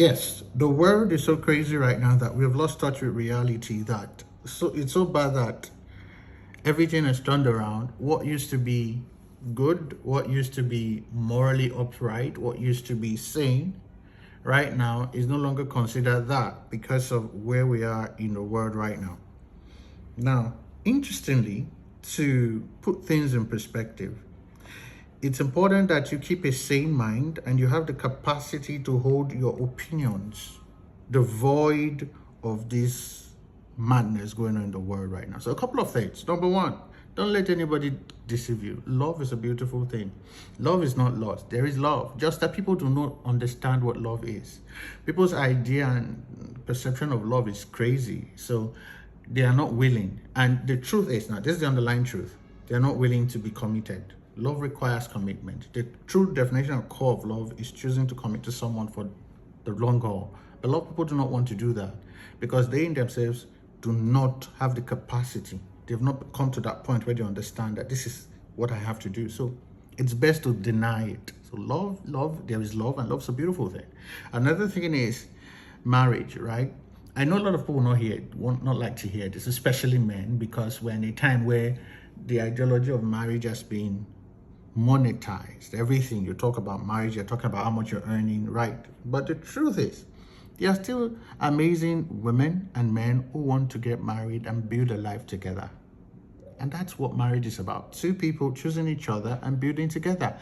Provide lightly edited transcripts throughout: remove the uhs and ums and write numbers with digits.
Yes, the world is so crazy right now that we have lost touch with reality, that it's so bad that everything has turned around. What used to be good, what used to be morally upright, what used to be sane, right now is no longer considered that because of where we are in the world right now. Now, interestingly, to put things in perspective, it's important that you keep a sane mind and you have the capacity to hold your opinions devoid of this madness going on in the world right now. So a couple of things. Number one, don't let anybody deceive you. Love is a beautiful thing. Love is not lost. There is love. Just that people do not understand what love is. People's idea and perception of love is crazy. So they are not willing. And the truth is, now this is the underlying truth, they are not willing to be committed. Love requires commitment. The true definition of core of love is choosing to commit to someone for the long haul. A lot of people do not want to do that because they in themselves do not have the capacity. They've not come to that point where they understand that this is what I have to do. So it's best to deny it. So love, there is love, and love's a beautiful thing. Another thing is marriage, right? I know a lot of people won't not like to hear this, especially men, because we're in a time where the ideology of marriage has been monetized. Everything you talk about marriage, you're talking about how much you're earning, right? But the truth is, there are still amazing women and men who want to get married and build a life together. And that's what marriage is about. Two people choosing each other and building together.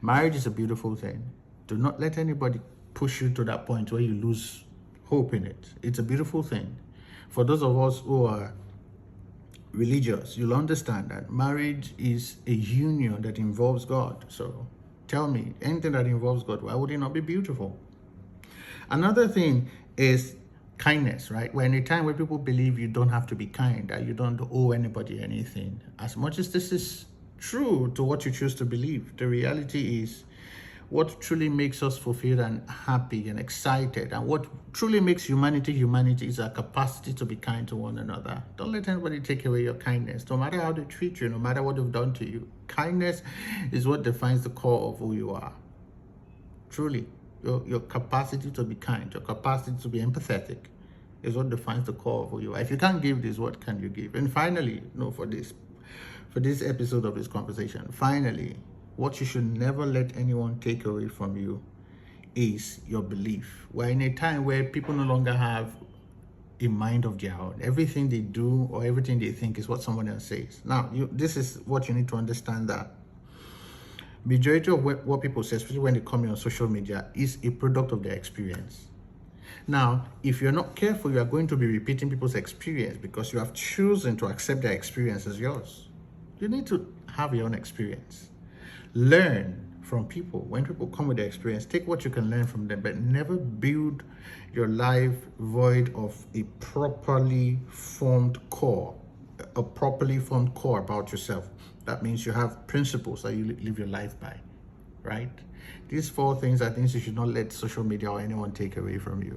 Marriage is a beautiful thing. Do not let anybody push you to that point where you lose hope in it. It's a beautiful thing. For those of us who are religious, you'll understand that marriage is a union that involves God. So tell me, anything that involves God, why would it not be beautiful? Another thing is kindness, right? We're in a time where people believe you don't have to be kind, that you don't owe anybody anything. As much as this is true to what you choose to believe, the reality is what truly makes us fulfilled and happy and excited, and what truly makes humanity is our capacity to be kind to one another. Don't let anybody take away your kindness, no matter how they treat you, no matter what they've done to you. Kindness is what defines the core of who you are. Truly, your capacity to be kind, your capacity to be empathetic is what defines the core of who you are. If you can't give this, what can you give? And finally, for this episode of this conversation, finally, what you should never let anyone take away from you is your belief. We're in a time where people no longer have a mind of their own. Everything they do or everything they think is what someone else says. Now, this is what you need to understand, that majority of what people say, especially when they come on social media, is a product of their experience. Now, if you're not careful, you are going to be repeating people's experience because you have chosen to accept their experience as yours. You need to have your own experience. Learn from people. When people come with their experience, take what you can learn from them, but never build your life void of a properly formed core about yourself. That means you have principles that you live your life by, right? These 4 things are things you should not let social media or anyone take away from you.